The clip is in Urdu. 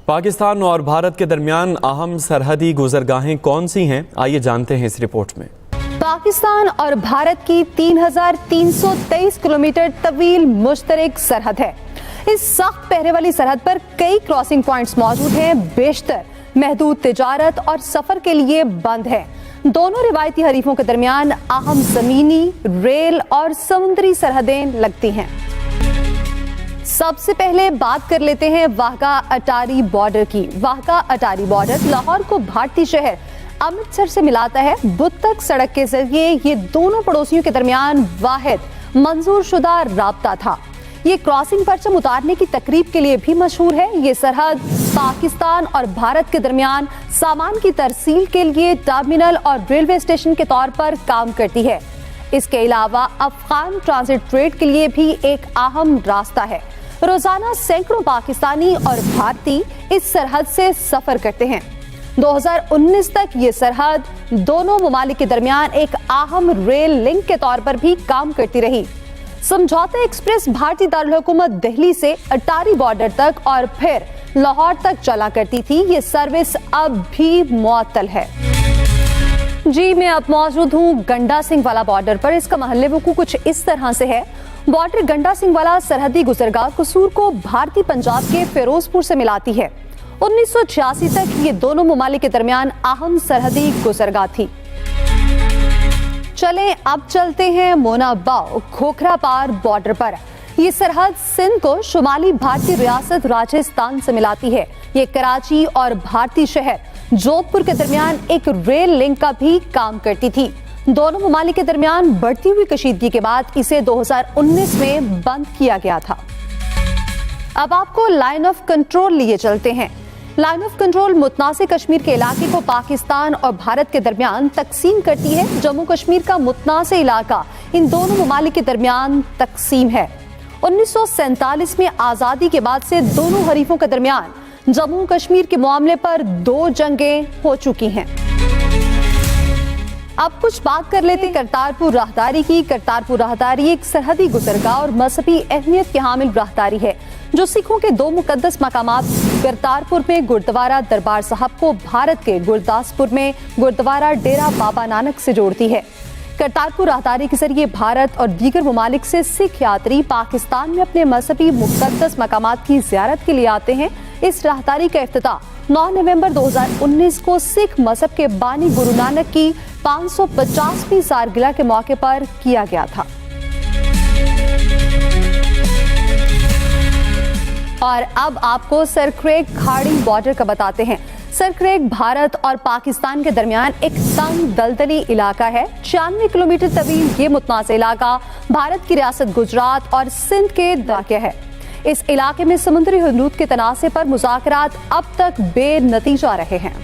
پاکستان اور بھارت کے درمیان اہم سرحدی گزرگاہیں کون سی ہیں؟ آئیے جانتے ہیں اس رپورٹ میں۔ پاکستان اور بھارت کی 3323 کلومیٹر طویل مشترک سرحد ہے۔ اس سخت پہرے والی سرحد پر کئی کراسنگ پوائنٹس موجود ہیں، بیشتر محدود تجارت اور سفر کے لیے بند ہے۔ دونوں روایتی حریفوں کے درمیان اہم زمینی، ریل اور سمندری سرحدیں لگتی ہیں۔ سب سے پہلے بات کر لیتے ہیں واہگہ اٹاری بارڈر کی۔ واہگہ اٹاری بارڈر لاہور کو بھارتی شہر امرتسر سے ملاتا ہے۔ بدھ تک سڑک کے ذریعے یہ دونوں پڑوسیوں کے درمیان واحد منظور شدہ رابطہ تھا۔ یہ کراسنگ پرچم اتارنے کی تقریب کے لیے بھی مشہور ہے۔ یہ سرحد پاکستان اور بھارت کے درمیان سامان کی ترسیل کے لیے ٹرمینل اور ریلوے اسٹیشن کے طور پر کام کرتی ہے۔ اس کے علاوہ افغان ٹرانزٹ ٹریڈ کے لیے بھی ایک اہم راستہ ہے۔ روزانہ سینکڑوں پاکستانی اور بھارتی اس سرحد سے سفر کرتے ہیں۔ 2019 تک یہ سرحد دونوں ممالک کے درمیان ایک اہم ریل لنک کے طور پر بھی کام کرتی رہی۔ سمجھوتا ایکسپریس بھارتی دارالحکومت دہلی سے اٹاری بارڈر تک اور پھر لاہور تک چلا کرتی تھی۔ یہ سروس اب بھی معطل ہے۔ جی میں اب موجود ہوں گنڈا سنگھ والا بارڈر پر۔ اس کا محل وقوع کچھ اس طرح سے ہے۔ بارڈر گنڈا سنگھ والا سرحدی گزرگاہ قصور کو بھارتی پنجاب کے فیروز پور سے ملاتی ہے۔ 1986 تک یہ دونوں ممالک کے درمیان اہم سرحدی گزرگاہ تھی۔ چلیں اب چلتے ہیں مونا باؤ کھوکھرا پار بارڈر پر۔ یہ سرحد سندھ کو شمالی بھارتی ریاست راجستھان سے ملاتی ہے۔ یہ کراچی اور بھارتی شہر جودھ پور کے درمیان ایک ریل لنک کا بھی کام کرتی تھی۔ دونوں ممالک کے درمیان بڑھتی ہوئی کشیدگی کے بعد اسے 2019 میں بند کیا گیا تھا۔ اب آپ کو لائن آف کنٹرول لیے چلتے ہیں۔ لائن آف کنٹرول متنازع کشمیر کے علاقے کو پاکستان اور بھارت کے درمیان تقسیم کرتی ہے۔ جموں کشمیر کا متنازع علاقہ ان دونوں ممالک کے درمیان تقسیم ہے۔ 1947 میں آزادی کے بعد سے دونوں حریفوں کے درمیان جموں کشمیر کے معاملے پر 2 جنگیں ہو چکی ہیں۔ اب کچھ بات کر لیتے کرتارپور راہداری کی۔ کرتارپور راہداری ایک سرحدی گزرگاہ اور مذہبی اہمیت کے حامل راہداری ہے جو سکھوں کے 2 مقدس مقامات کرتارپور میں گردوارہ دربار صاحب کو بھارت کے گرداسپور میں گردوارہ ڈیرا بابا نانک سے جوڑتی ہے۔ کرتارپور راہداری کے ذریعے بھارت اور دیگر ممالک سے سکھ یاتری پاکستان میں اپنے مذہبی مقدس مقامات کی زیارت کے لیے آتے ہیں۔ اس راہداری کا افتتاح 9 نومبر 2019 کو سکھ مذہب کے بانی گرو نانک کی 550ویں سالگرہ کے موقع پر کیا گیا تھا۔ اور اب آپ کو سرکریک کھاڑی بارڈر کا بتاتے ہیں۔ سرکریک بھارت اور پاکستان کے درمیان ایک تنگ دلدلی علاقہ ہے۔ 96 کلومیٹر طویل یہ متنازع علاقہ بھارت کی ریاست گجرات اور سندھ کے واقع ہے۔ اس علاقے میں سمندری حدود کے تنازع پر مذاکرات اب تک بے نتیجہ رہے ہیں۔